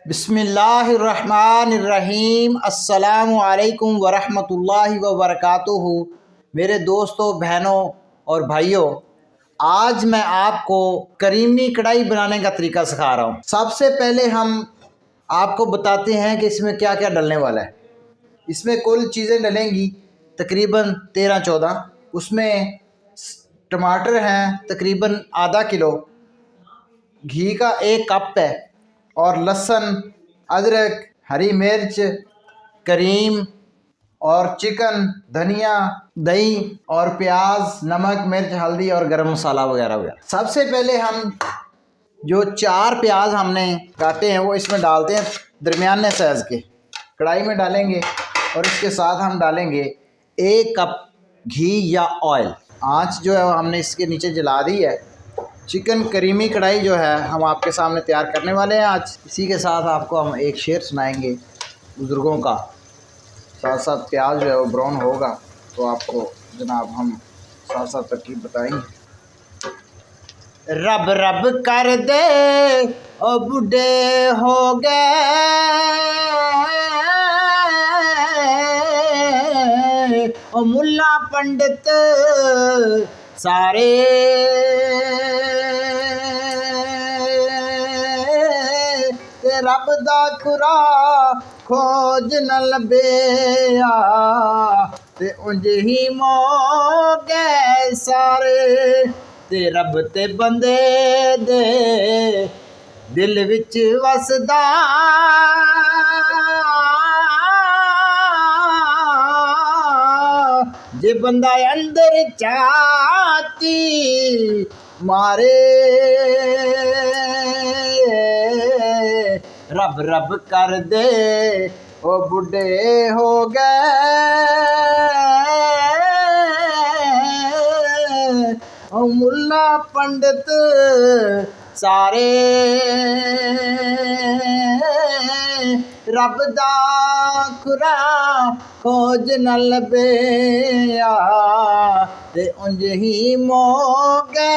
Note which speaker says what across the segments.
Speaker 1: बिस्मिल्लाहिर्रहमानिर्रहीम। अस्सलामु अलैकुम वरहमतुल्लाहि वबरकातुहू। मेरे दोस्तों, बहनों और भाइयों, आज मैं आपको करीमी कढ़ाई बनाने का तरीका सिखा रहा हूँ। सबसे पहले हम आपको बताते हैं कि इसमें क्या क्या डलने वाला है। इसमें कुल चीज़ें डलेंगी तकरीबन 13-14। उसमें टमाटर हैं तकरीबन आधा किलो, घी का 1 कप है, और लहसुन, अदरक, हरी मिर्च, करीम और चिकन, धनिया, दही और प्याज, नमक, मिर्च, हल्दी और गरम मसाला वगैरह वगैरह। सबसे पहले हम जो 4 प्याज हमने काटे हैं वो इसमें डालते हैं, दरमियाने साइज़ के कढ़ाई में डालेंगे। और इसके साथ हम डालेंगे 1 कप घी या ऑयल। आँच जो है वो हमने इसके नीचे जला दी है। चिकन करीमी कढ़ाई जो है हम आपके सामने तैयार करने वाले हैं आज। इसी के साथ आपको हम एक शेर सुनाएंगे बुज़ुर्गों का। साथ साथ प्याज जो है वो ब्राउन होगा तो आपको जनाब हम साथ साथ तरकीब बताएंगे। रब रब कर दे ओ बुढ़े हो गए, ओ मुल्ला पंडित सारे, रब दा खुरा खोज न लभेया, ते उंज ही मोगे सारे, ते रब ते बंदे दे दिल विच वसदा, जे बंदा अंदर चाहती मारे, रब रब कर दे ओ बुढ़े हो गए, ओ मुल्ला पंडित सारे, रब दा खुरा खोज न लभेया, ते उंज ही मोगे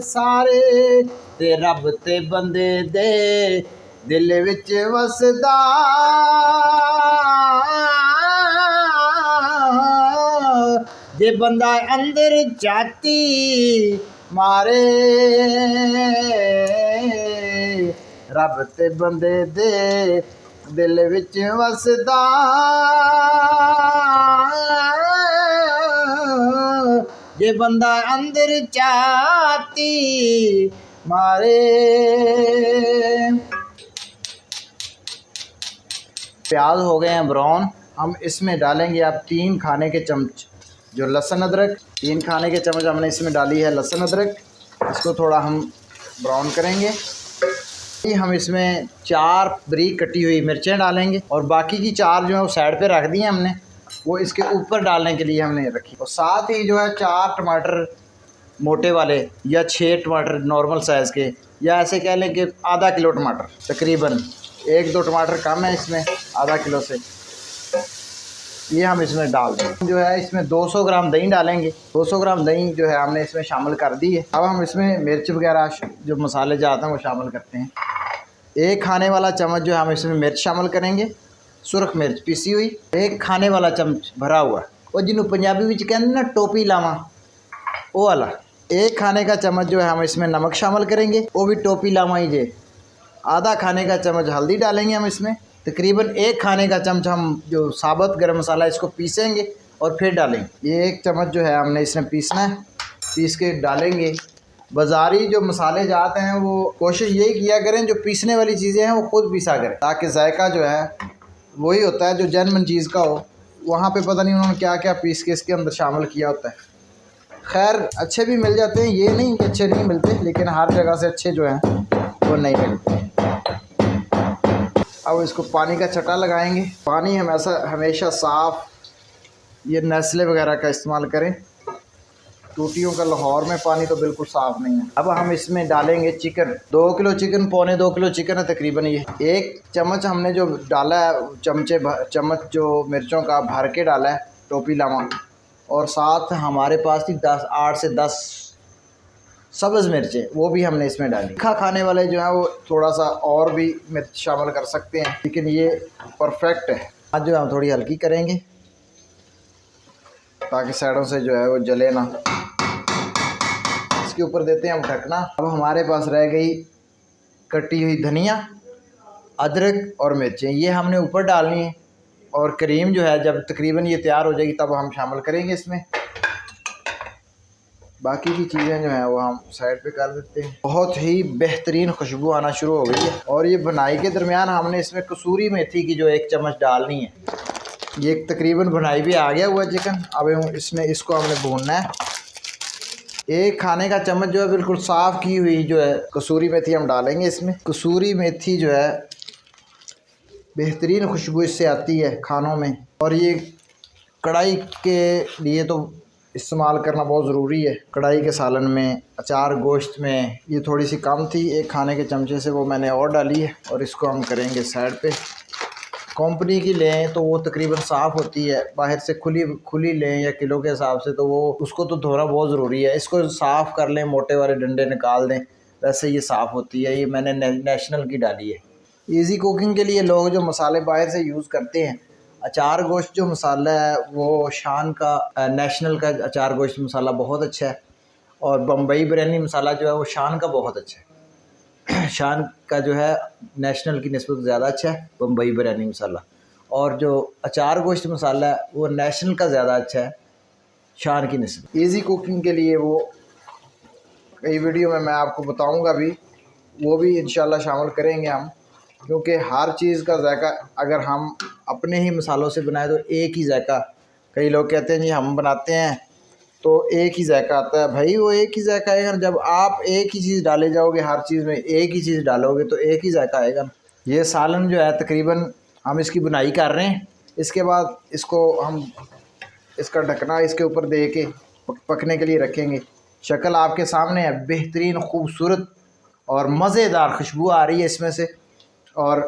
Speaker 1: सारे, ते रब ते बंदे दे दिल विच वसदा, जे बंदा अंदर जाती मारे, रब ते बंदे दे दिल विच वसदा, जे बंदा अंदर जाती मारे। प्याज हो गए हैं ब्राउन। हम इसमें डालेंगे आप 3 खाने के चम्मच जो लहसुन अदरक। 3 खाने के चम्मच हमने इसमें डाली है लहसुन अदरक। इसको थोड़ा हम ब्राउन करेंगे। हम इसमें 4 बारीक कटी हुई मिर्चें डालेंगे, और बाकी की 4 जो है वो साइड पे रख दी हैं हमने, वो इसके ऊपर डालने के लिए हमने रखी। और साथ ही जो है 4 टमाटर मोटे वाले या 6 टमाटर नॉर्मल साइज़ के, या ऐसे कह लें कि आधा किलो टमाटर, तकरीबन 1-2 टमाटर कम है इसमें आधा किलो से, ये हम इसमें डाल दें। जो है इसमें 200 ग्राम दही डालेंगे। 200 ग्राम दही जो है हमने इसमें शामिल कर दी है। अब हम इसमें मिर्च वगैरह जो मसाले जाते हैं वो शामिल करते हैं। 1 खाने वाला चम्मच जो है हम इसमें मिर्च शामिल करेंगे, सुरख मिर्च पीसी हुई। 1 खाने वाला चम्मच भरा हुआ, और जिन्होंने पंजाबी में कहते ना टोपी लावा, वो वाला। 1 खाने का चम्मच जो है हम इसमें नमक शामिल करेंगे, वो भी टोपी लावा ही जे। आधा खाने का चम्मच हल्दी डालेंगे हम इसमें। तकरीबन 1 खाने का चम्मच हम जो साबुत गरम मसाला इसको पीसेंगे और फिर डालेंगे। ये 1 चम्मच जो है हमने इसमें पीसना है, पीस के डालेंगे। बाज़ारी जो मसाले जाते हैं वो कोशिश यही किया करें जो पीसने वाली चीज़ें हैं वो खुद पीसा करें, ताकि जायका जो है वही होता है जो जेन्युइन चीज़ का हो। वहाँ पे पता नहीं उन्होंने क्या क्या पीस के इसके अंदर शामिल किया होता है। खैर अच्छे भी मिल जाते हैं, ये नहीं कि अच्छे नहीं मिलते, लेकिन हर जगह से अच्छे जो हैं वो नहीं मिलते। अब इसको पानी का छटा लगाएंगे। पानी हम ऐसा हमेशा साफ़, ये नेस्ले वगैरह का इस्तेमाल करें। टूटियों का लाहौर में पानी तो बिल्कुल साफ़ नहीं है। अब हम इसमें डालेंगे chicken. 2 kilo chicken, 2.25 kilo chicken है तकरीबन। ये 1 चम्मच हमने जो डाला है, चम्मच जो मिर्चों का भर के डाला है टोपी लावा, और साथ हमारे पास थी 8 से 10 सब्ज़ मिर्चें वो भी हमने इसमें डाली। तीखा खाने वाले जो हैं वो थोड़ा सा और भी मिर्च शामिल कर सकते हैं, लेकिन ये परफेक्ट है। आज जो है हम थोड़ी हल्की करेंगे ताकि साइडों से जो है वो जले ना। इसके ऊपर देते हैं हम ढकना। अब हमारे पास रह गई कटी हुई धनिया, अदरक और मिर्चें, ये हमने ऊपर डालनी है। और क्रीम जो है जब तकरीबन ये तैयार हो जाएगी तब हम शामिल करेंगे इसमें। बाकी की चीज़ें जो हैं वो हम साइड पे कर देते हैं। बहुत ही बेहतरीन खुशबू आना शुरू हो गई है। और ये बनाई के दरमियान हमने इसमें कसूरी मेथी की जो 1 चम्मच डालनी है। ये तकरीबन बनाई भी आ गया हुआ चिकन। अब इसको हमने भूनना है। 1 खाने का चम्मच जो है बिल्कुल साफ़ की हुई जो है कसूरी मेथी हम डालेंगे इसमें। कसूरी मेथी जो है बेहतरीन खुशबू इससे आती है खानों में। और ये कढ़ाई के लिए तो इस्तेमाल करना बहुत ज़रूरी है। कढ़ाई के सालन में, अचार गोश्त में ये थोड़ी सी कम थी 1 खाने के चमचे से, वो मैंने और डाली है। और इसको हम करेंगे साइड पे। कंपनी की लें तो वो तकरीबन साफ़ होती है, बाहर से खुली लें या किलो के हिसाब से तो वो उसको तो धोना बहुत ज़रूरी है। इसको साफ़ कर लें, मोटे वाले डंडे निकाल दें, वैसे ये साफ़ होती है। ये मैंने नेशनल की डाली है। इजी कुकिंग के लिए लोग जो मसाले बाहर से यूज़ करते हैं, अचार गोश्त जो मसाला है वो शान का नेशनल का अचार गोश्त मसाला बहुत अच्छा है। और बम्बई बिरयानी मसाला जो है वो शान का बहुत अच्छा है। शान का जो है नेशनल की निस्बत ज़्यादा अच्छा है बम्बई बिरयानी मसाला। और जो अचार गोश्त मसाला है वो नेशनल का ज़्यादा अच्छा है शान की निस्बत। इजी कुकिंग के लिए वो कई वीडियो में मैं आपको बताऊंगा भी, वो भी इंशाल्लाह शामिल करेंगे हम। क्योंकि हर चीज़ का जायका अगर हम अपने ही मसालों से बनाए तो एक ही जायका। कई लोग कहते हैं जी हम बनाते हैं तो एक ही जायका आता है। भाई वो एक ही जायका आएगा जब आप एक ही चीज़ डाले जाओगे, हर चीज़ में एक ही चीज़ डालोगे तो एक ही जायका आएगा। ये सालन जो है तकरीबन हम इसकी बुनाई कर रहे हैं। इसके बाद इसको हम इसका ढकना इसके ऊपर दे के पकने के लिए रखेंगे। शक्ल आपके सामने है, बेहतरीन खूबसूरत और मज़ेदार खुशबू आ रही है इसमें से। और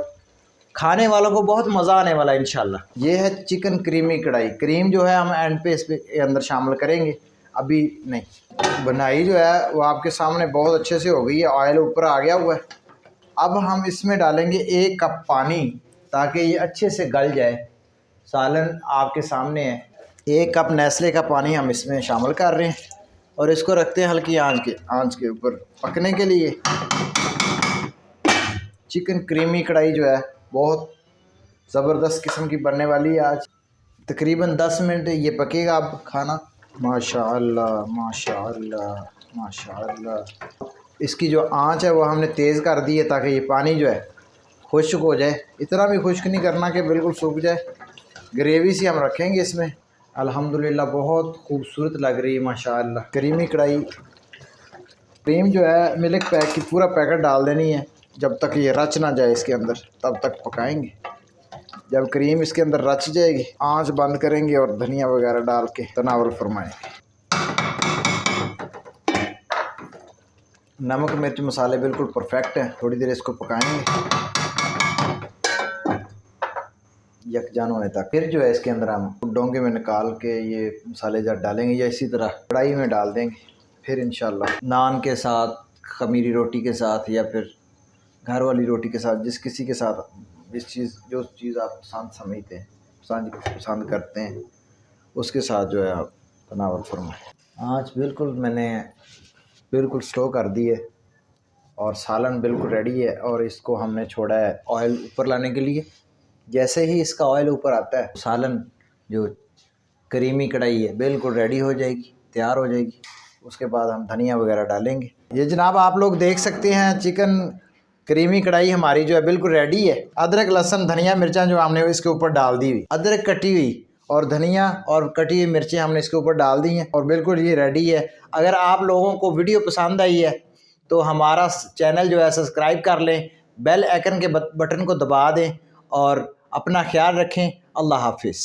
Speaker 1: खाने वालों को बहुत मज़ा आने वाला है इंशाल्लाह। ये है चिकन क्रीमी कढ़ाई। क्रीम जो है हम एंड पे इसके अंदर शामिल करेंगे, अभी नहीं। बनाई जो है वो आपके सामने बहुत अच्छे से हो गई है, ऑयल ऊपर आ गया हुआ है। अब हम इसमें डालेंगे 1 कप पानी ताकि ये अच्छे से गल जाए। सालन आपके सामने है। 1 कप नेस्ले का पानी हम इसमें शामिल कर रहे हैं और इसको रखते हैं हल्की आंच के ऊपर पकने के लिए। चिकन क्रीमी कढ़ाई जो है बहुत ज़बरदस्त किस्म की बनने वाली है आज। तकरीबन 10 मिनट ये पकेगा अब खाना। माशाअल्लाह माशाअल्लाह माशाअल्लाह। इसकी जो आंच है वो हमने तेज़ कर दी है ताकि ये पानी जो है खुश्क हो जाए। इतना भी खुश्क नहीं करना कि बिल्कुल सूख जाए। ग्रेवी सी हम रखेंगे इसमें। अल्हम्दुलिल्लाह बहुत खूबसूरत लग रही है माशाअल्लाह क्रीमी कढ़ाई। क्रीम जो है मिल्क पैक की पूरा पैकेट डाल देनी है। जब तक ये रच ना जाए इसके अंदर तब तक पकाएंगे। जब क्रीम इसके अंदर रच जाएगी आंच बंद करेंगे और धनिया वगैरह डाल के तनावुल फरमाएंगे। नमक मिर्च मसाले बिल्कुल परफेक्ट हैं। थोड़ी देर इसको पकाएंगे यकजान होने तक। फिर जो है इसके अंदर हम डोंगे में निकाल के ये मसाले जब डालेंगे या इसी तरह कढ़ाई में डाल देंगे। फिर इंशाल्लाह नान के साथ, खमीरी रोटी के साथ या फिर घर वाली रोटी के साथ, जिस किसी के साथ जो चीज़ आप पसंद समझते हैं, पसंद करते हैं, उसके साथ जो है आप तनावुल फरमाएं। आँच मैंने बिल्कुल स्लो कर दी है और सालन बिल्कुल रेडी है। और इसको हमने छोड़ा है ऑयल ऊपर लाने के लिए। जैसे ही इसका ऑयल ऊपर आता है सालन जो क्रीमी कढ़ाई है बिल्कुल रेडी हो जाएगी, तैयार हो जाएगी। उसके बाद हम धनिया वगैरह डालेंगे। ये जनाब आप लोग देख सकते हैं चिकन क्रीमी कढ़ाई हमारी जो है बिल्कुल रेडी है। अदरक लहसुन धनिया मिर्चा जो हमने इसके ऊपर डाल दी हुई, अदरक कटी हुई और धनिया और कटी हुई मिर्चें हमने इसके ऊपर डाल दी हैं और बिल्कुल ये रेडी है। अगर आप लोगों को वीडियो पसंद आई है तो हमारा चैनल जो है सब्सक्राइब कर लें, बेल आइकन के बटन को दबा दें और अपना ख्याल रखें। अल्लाह हाफिज़।